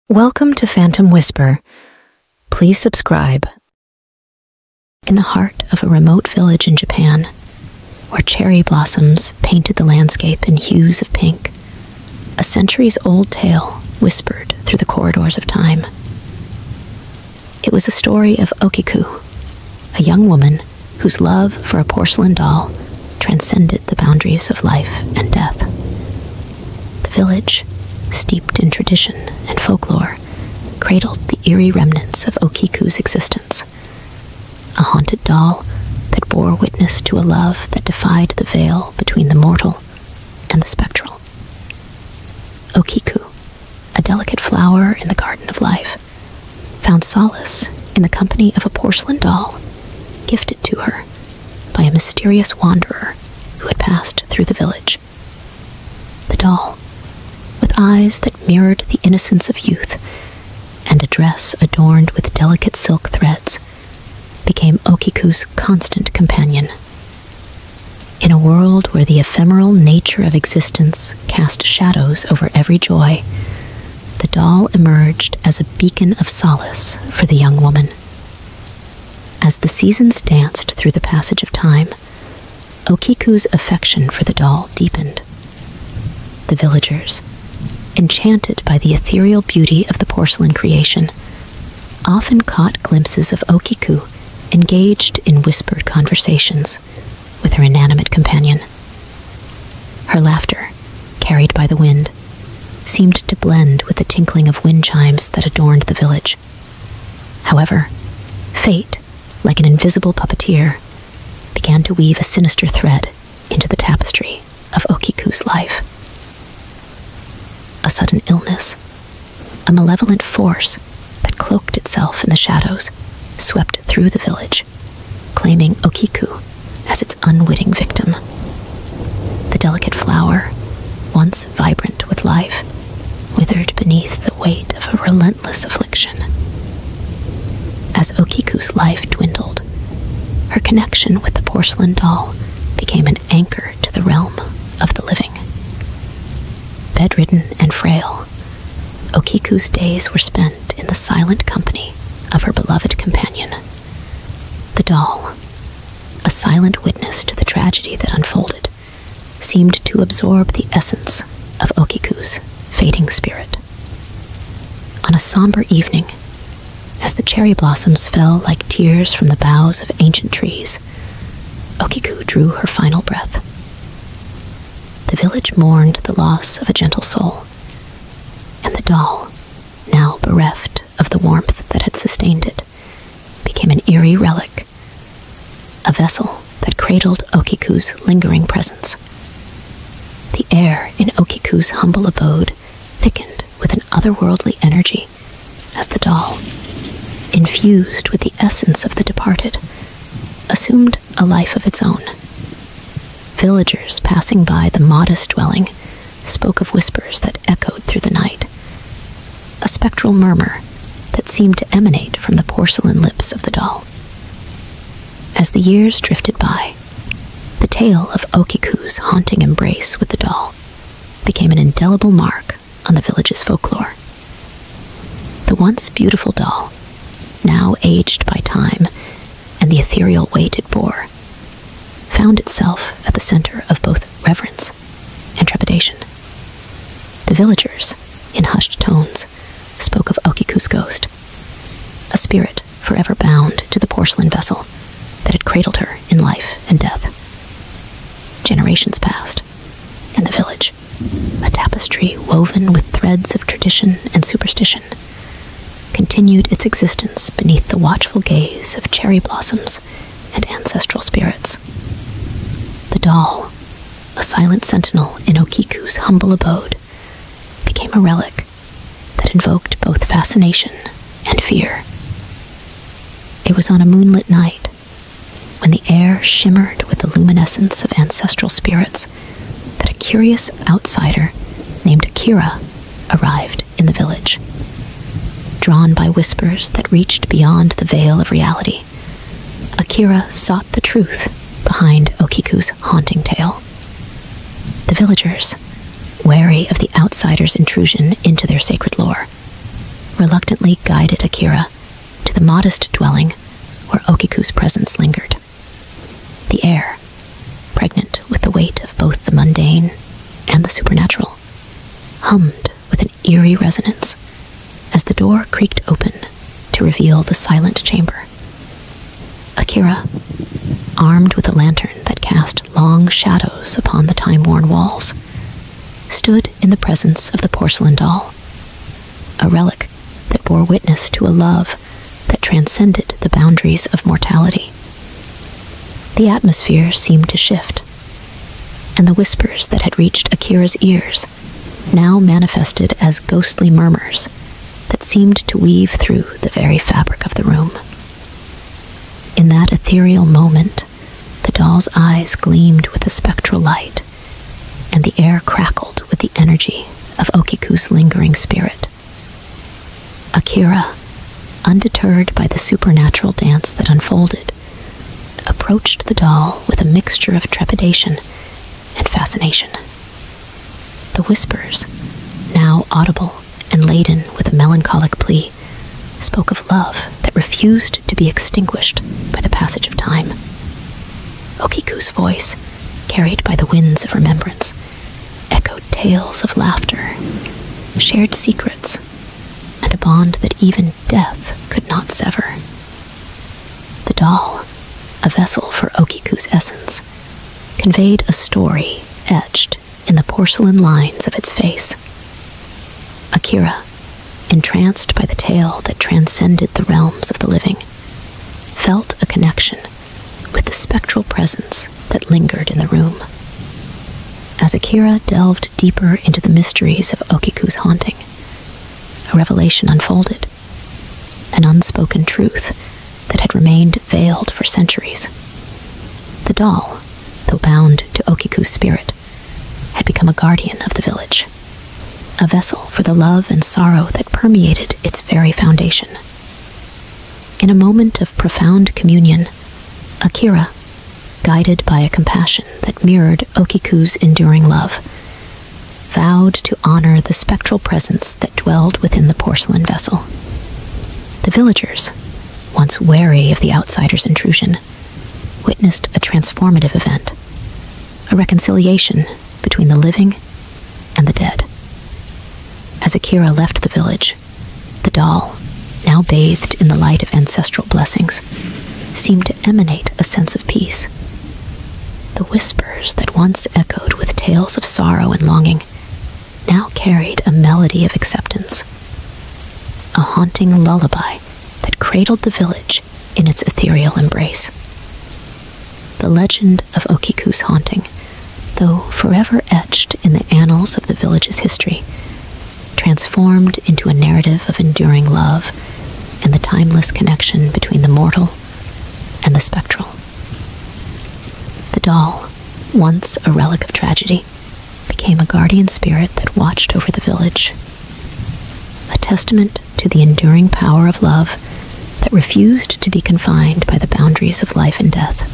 Welcome to Phantom Whisper. Please subscribe. In the heart of a remote village in Japan, where cherry blossoms painted the landscape in hues of pink, a centuries-old tale whispered through the corridors of time. It was a story of Okiku, a young woman whose love for a porcelain doll transcended the boundaries of life and death. The village, steeped in tradition and folklore, cradled the eerie remnants of Okiku's existence. A haunted doll that bore witness to a love that defied the veil between the mortal and the spectral. Okiku, a delicate flower in the garden of life, found solace in the company of a porcelain doll gifted to her by a mysterious wanderer who had passed through the village. The doll, with eyes that mirrored the innocence of youth and a dress adorned with delicate silk threads, became Okiku's constant companion. In a world where the ephemeral nature of existence cast shadows over every joy, the doll emerged as a beacon of solace for the young woman. As the seasons danced through the passage of time, Okiku's affection for the doll deepened. The villagers, enchanted by the ethereal beauty of the porcelain creation, often caught glimpses of Okiku engaged in whispered conversations with her inanimate companion. Her laughter, carried by the wind, seemed to blend with the tinkling of wind chimes that adorned the village. However, fate, like an invisible puppeteer, began to weave a sinister thread into the tapestry of Okiku's life. A sudden illness, a malevolent force that cloaked itself in the shadows, swept through the village, claiming Okiku as its unwitting victim. The delicate flower, once vibrant with life, withered beneath the weight of a relentless affliction. As Okiku's life dwindled, her connection with the porcelain doll became an anchor to the realm of the living. Bedridden and frail, Okiku's days were spent in the silent company of her beloved companion. The doll, a silent witness to the tragedy that unfolded, seemed to absorb the essence of Okiku's fading spirit. On a somber evening, as the cherry blossoms fell like tears from the boughs of ancient trees, Okiku drew her final breath. The village mourned the loss of a gentle soul, and the doll, now bereft of the warmth that had sustained it, became an eerie relic, a vessel that cradled Okiku's lingering presence. The air in Okiku's humble abode thickened with an otherworldly energy as the doll, infused with the essence of the departed, assumed a life of its own. Villagers passing by the modest dwelling spoke of whispers that echoed through the night, a spectral murmur that seemed to emanate from the porcelain lips of the doll. As the years drifted by, the tale of Okiku's haunting embrace with the doll became an indelible mark on the village's folklore. The once beautiful doll, now aged by time and the ethereal weight it bore, found itself at the center of both reverence and trepidation. The villagers, in hushed tones, spoke of Okiku's ghost, a spirit forever bound to the porcelain vessel that had cradled her in life and death. Generations passed, and the village, a tapestry woven with threads of tradition and superstition, continued its existence beneath the watchful gaze of cherry blossoms and ancestral spirits. The doll, a silent sentinel in Okiku's humble abode, became a relic that invoked both fascination and fear. It was on a moonlit night, when the air shimmered with the luminescence of ancestral spirits, that a curious outsider named Akira arrived in the village. Drawn by whispers that reached beyond the veil of reality, Akira sought the truth behind Okiku's haunting tale. The villagers, wary of the outsider's intrusion into their sacred lore, reluctantly guided Akira to the modest dwelling where Okiku's presence lingered. The air, pregnant with the weight of both the mundane and the supernatural, hummed with an eerie resonance as the door creaked open to reveal the silent chamber. Akira, armed with a lantern that cast long shadows upon the time-worn walls, stood in the presence of the porcelain doll, a relic that bore witness to a love that transcended the boundaries of mortality. The atmosphere seemed to shift, and the whispers that had reached Akira's ears now manifested as ghostly murmurs that seemed to weave through the very fabric of the room. In that ethereal moment, the doll's eyes gleamed with a spectral light, and the air crackled with the energy of Okiku's lingering spirit. Akira, undeterred by the supernatural dance that unfolded, approached the doll with a mixture of trepidation and fascination. The whispers, now audible and laden with a melancholic plea, spoke of love that refused to be extinguished by the passage of time. Okiku's voice, carried by the winds of remembrance, echoed tales of laughter, shared secrets, and a bond that even death could not sever. The doll, a vessel for Okiku's essence, conveyed a story etched in the porcelain lines of its face. Akira, entranced by the tale that transcended the realms of the living, felt a connection with the spectral presence that lingered in the room. As Akira delved deeper into the mysteries of Okiku's haunting, a revelation unfolded, an unspoken truth that had remained veiled for centuries. The doll, though bound to Okiku's spirit, had become a guardian of the village, a vessel for the love and sorrow that permeated its very foundation. In a moment of profound communion, Akira, guided by a compassion that mirrored Okiku's enduring love, vowed to honor the spectral presence that dwelled within the porcelain vessel. The villagers, once wary of the outsider's intrusion, witnessed a transformative event, a reconciliation between the living and the dead. As Akira left the village, the doll, now bathed in the light of ancestral blessings, seemed to emanate a sense of peace. The whispers that once echoed with tales of sorrow and longing now carried a melody of acceptance, a haunting lullaby that cradled the village in its ethereal embrace. The legend of Okiku's haunting, though forever etched in the annals of the village's history, transformed into a narrative of enduring love and the timeless connection between the mortal and the spectral. The doll, once a relic of tragedy, became a guardian spirit that watched over the village, a testament to the enduring power of love that refused to be confined by the boundaries of life and death.